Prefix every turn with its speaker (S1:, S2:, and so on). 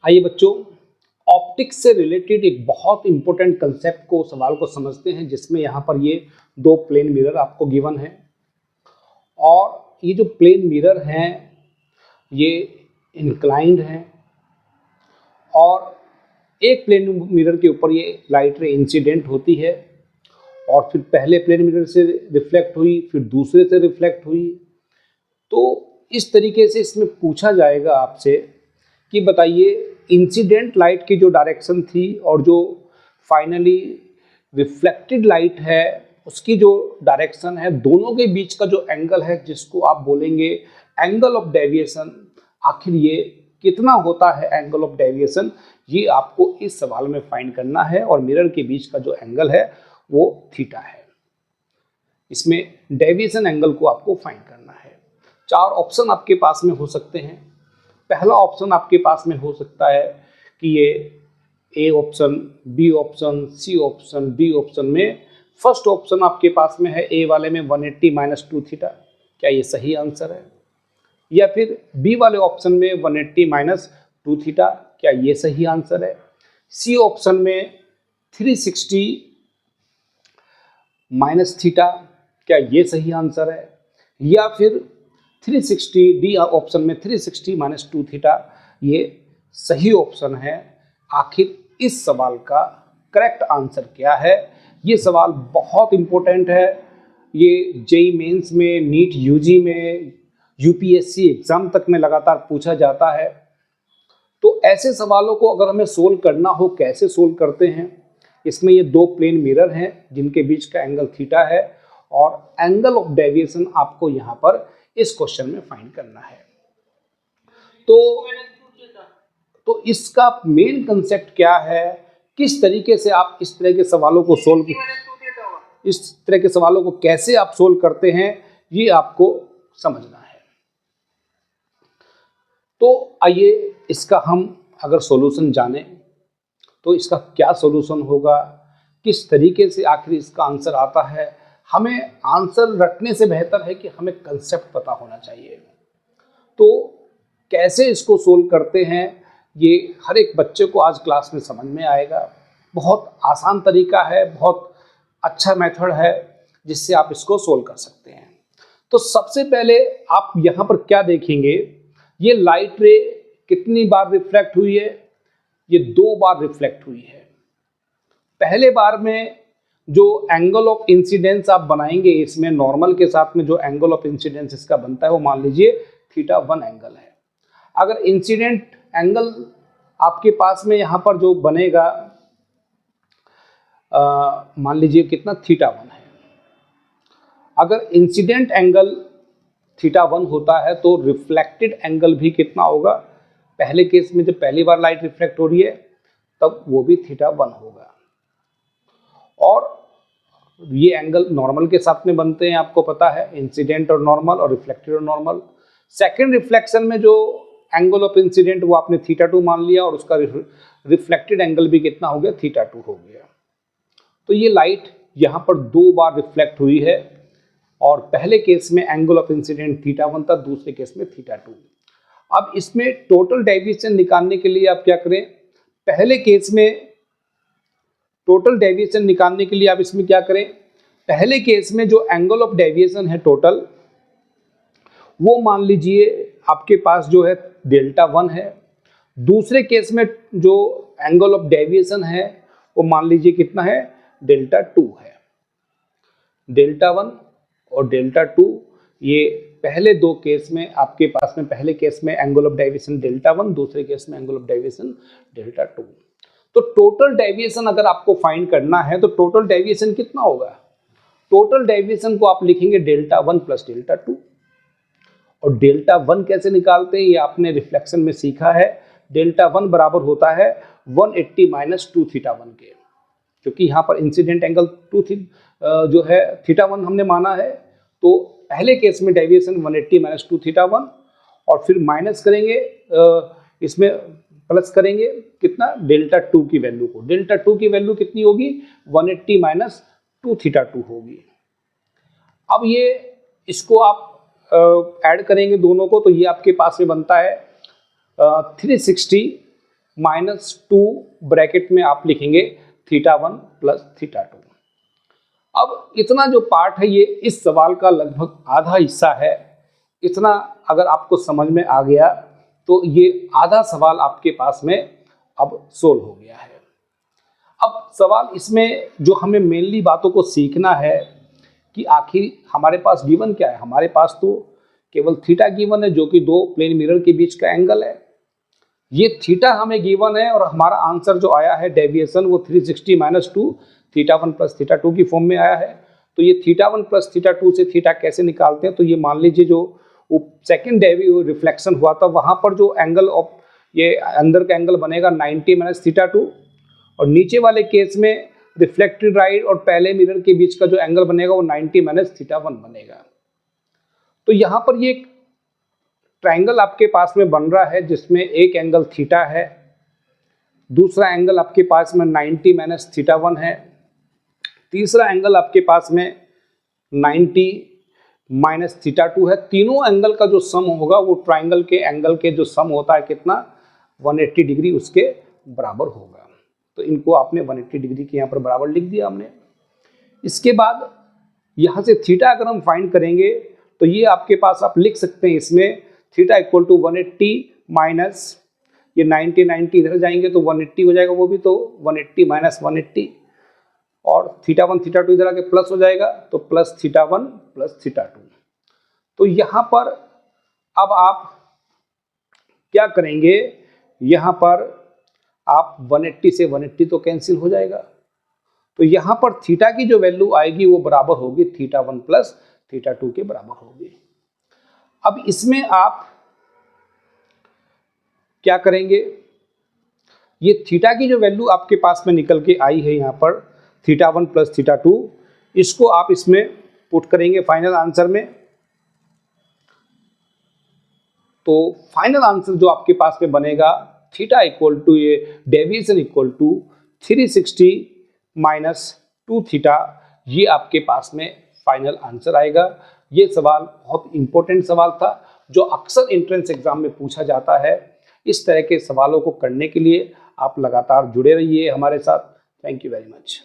S1: आइए बच्चों, ऑप्टिक्स से रिलेटेड एक बहुत इंपॉर्टेंट कंसेप्ट को सवाल को समझते हैं, जिसमें यहाँ पर ये दो प्लेन मिरर आपको गिवन है और ये जो प्लेन मिरर हैं ये इंक्लाइंड हैं और एक प्लेन मिरर के ऊपर ये लाइट रे इंसिडेंट होती है और फिर पहले प्लेन मिरर से रिफ्लेक्ट हुई, फिर दूसरे से रिफ्लेक्ट हुई। तो इस तरीके से इसमें पूछा जाएगा आपसे कि बताइए इंसिडेंट लाइट की जो डायरेक्शन थी और जो फाइनली रिफ्लेक्टेड लाइट है उसकी जो डायरेक्शन है, दोनों के बीच का जो एंगल है जिसको आप बोलेंगे एंगल ऑफ डेविएशन, आखिर ये कितना होता है एंगल ऑफ डेविएशन, ये आपको इस सवाल में फाइंड करना है। और मिरर के बीच का जो एंगल है वो थीटा है। इसमें डेविएशन एंगल को आपको फाइंड करना है। चार ऑप्शन आपके पास में हो सकते हैं। पहला ऑप्शन आपके पास में हो सकता है कि ये A option, B option, C option, D option में फर्स्ट ऑप्शन आपके पास में है ए वाले में 180 माइनस 2 थीटा, क्या ये सही आंसर है? या फिर बी वाले ऑप्शन में 180 माइनस 2 थीटा, क्या ये सही आंसर है? सी ऑप्शन में 360 माइनस थीटा, क्या ये सही आंसर है? या फिर 360, डी ऑप्शन में 360 माइनस 2 थीटा ये सही ऑप्शन है। आखिर इस सवाल का करेक्ट आंसर क्या है? ये सवाल बहुत इंपॉर्टेंट है। ये जेईई मेंस में, नीट यूजी में, यूपीएससी एग्जाम तक में लगातार पूछा जाता है। तो ऐसे सवालों को अगर हमें सोल्व करना हो, कैसे सोल्व करते हैं? इसमें ये दो प्लेन मिरर हैं जिनके बीच का एंगल थीटा है और एंगल ऑफ डेविएशन आपको यहाँ पर इस क्वेश्चन में फाइंड करना है। तो इसका मेन कंसेप्ट क्या है, किस तरीके से आप इस तरह के सवालों को कैसे आप सोल्व करते हैं, ये आपको समझना है। तो आइए इसका हम अगर सॉल्यूशन जाने तो इसका क्या सॉल्यूशन होगा, किस तरीके से आखिर इसका आंसर आता है। हमें आंसर रटने से बेहतर है कि हमें कंसेप्ट पता होना चाहिए। तो कैसे इसको सोल्व करते हैं ये हर एक बच्चे को आज क्लास में समझ में आएगा। बहुत आसान तरीका है, बहुत अच्छा मेथड है जिससे आप इसको सोल्व कर सकते हैं। तो सबसे पहले आप यहाँ पर क्या देखेंगे, ये लाइट रे कितनी बार रिफ्लेक्ट हुई है? ये 2 बार रिफ्लेक्ट हुई है। पहले बार में जो एंगल ऑफ इंसिडेंस आप बनाएंगे, इसमें नॉर्मल के साथ में जो एंगल ऑफ इंसिडेंस इसका बनता है वो मान लीजिए θ1 एंगल है। अगर इंसिडेंट एंगल आपके पास में यहाँ पर जो बनेगा मान लीजिए कितना θ1 है। अगर इंसिडेंट एंगल θ1 होता है तो रिफ्लेक्टेड एंगल भी कितना होगा? पहले केस में जब पहली बार लाइट रिफ्लेक्ट हो रही है तब वो भी θ1 होगा। और ये एंगल नॉर्मल के साथ में बनते हैं, आपको पता है, इंसिडेंट और नॉर्मल और रिफ्लेक्टेड और नॉर्मल। सेकेंड रिफ्लेक्शन में जो एंगल ऑफ इंसिडेंट वो आपने θ2 मान लिया और उसका रिफ्लेक्टेड एंगल भी कितना हो गया? θ2 हो गया। तो ये लाइट यहाँ पर 2 बार रिफ्लेक्ट हुई है और पहले केस में एंगल ऑफ इंसिडेंट θ1 था, दूसरे केस में θ2। अब इसमें टोटल डेविएशन निकालने के लिए आप क्या करें? पहले केस में टोटल डेविएशन निकालने के लिए आप इसमें क्या करें? पहले केस में जो एंगल ऑफ डेविएशन है टोटल, वो मान लीजिए आपके पास जो है δ1 है। दूसरे केस में जो एंगल ऑफ डेविएशन है वो मान लीजिए कितना है? δ2 है। δ1 और δ2 ये पहले दो केस में आपके पास में, पहले केस में एंगल ऑफ डेविएशन δ1, दूसरे केस में एंगल ऑफ डेविएशन δ2। तो टोटल डेविएशन अगर आपको फाइंड करना है तो टोटल डेविएशन कितना होगा? टोटल डेविएशन को आप लिखेंगे δ1 प्लस δ2। और δ1 कैसे निकालते हैं ये आपने रिफ्लेक्शन में सीखा है। δ1 बराबर होता है 180 माइनस 2θ1 के, क्योंकि यहाँ पर इंसिडेंट एंगल जो है θ1 हमने माना है। तो पहले केस में डेविएशन 180 माइनस 2θ1 और फिर माइनस करेंगे, इसमें प्लस करेंगे कितना? δ2 की वैल्यू को। δ2 की वैल्यू कितनी होगी? 180 माइनस 2θ2 होगी। अब ये इसको आप ऐड करेंगे दोनों को, तो ये आपके पास में बनता है 360 -2 ब्रैकेट में आप लिखेंगे θ1 प्लस θ2। अब इतना जो पार्ट है ये इस सवाल का लगभग आधा हिस्सा है। इतना अगर आपको समझ में आ गया तो ये आधा सवाल आपके पास में अब सोल्व हो गया है। अब सवाल इसमें जो हमें मेनली बातों को सीखना है कि आखिर हमारे पास गिवन क्या है। हमारे पास तो केवल थीटा गिवन है जो कि दो प्लेन मिरर के बीच का एंगल है। ये थीटा हमें गिवन है और हमारा आंसर जो आया है डेविएशन वो 360 - 2 θ1 प्लस θ2 की फॉर्म में आया है। तो ये θ1 प्लस θ2 से थीटा कैसे निकालते हैं, तो ये मान लीजिए जो सेकेंड रिफ्लेक्शन हुआ था वहाँ पर जो एंगल ऑफ ये अंदर का एंगल बनेगा 90 - θ2 और नीचे वाले केस में रिफ्लेक्टेड राइट और पहले मिरर के बीच का जो एंगल बनेगा वो 90 - θ1 बनेगा। तो यहाँ पर ये ट्रायंगल आपके पास में बन रहा है जिसमें एक एंगल थीटा है, दूसरा एंगल आपके पास में 90 - θ1 है, तीसरा एंगल आपके पास में 90 - θ2 है। तीनों एंगल का जो सम होगा वो ट्रायंगल के एंगल के जो सम होता है कितना 180 डिग्री उसके बराबर होगा। तो इनको आपने 180 डिग्री के यहाँ पर बराबर लिख दिया हमने। इसके बाद यहाँ से थीटा अगर हम फाइंड करेंगे तो ये आपके पास आप लिख सकते हैं इसमें थीटा इक्वल टू 180 माइनस ये 90 इधर जाएंगे तो 180 हो जाएगा, वो भी तो 180 - 180 और θ1 θ2 इधर आके प्लस हो जाएगा तो प्लस θ1 प्लस θ2। तो यहाँ पर अब आप क्या करेंगे, यहाँ पर आप 180 से 180 तो कैंसिल हो जाएगा। तो यहाँ पर थीटा की जो वैल्यू आएगी वो बराबर होगी θ1 प्लस θ2 के बराबर होगी। अब इसमें आप क्या करेंगे, ये थीटा की जो वैल्यू आपके पास में निकल के आई है यहाँ पर θ1 प्लस θ2, इसको आप इसमें पुट करेंगे फाइनल आंसर में। तो फाइनल आंसर जो आपके पास में बनेगा थीटा इक्वल टू ये डेविएशन इक्वल टू 360 - 2 थीटा, ये आपके पास में फाइनल आंसर आएगा। ये सवाल बहुत इंपॉर्टेंट सवाल था जो अक्सर एंट्रेंस एग्जाम में पूछा जाता है। इस तरह के सवालों को करने के लिए आप लगातार जुड़े रहिए हमारे साथ। Thank you very much.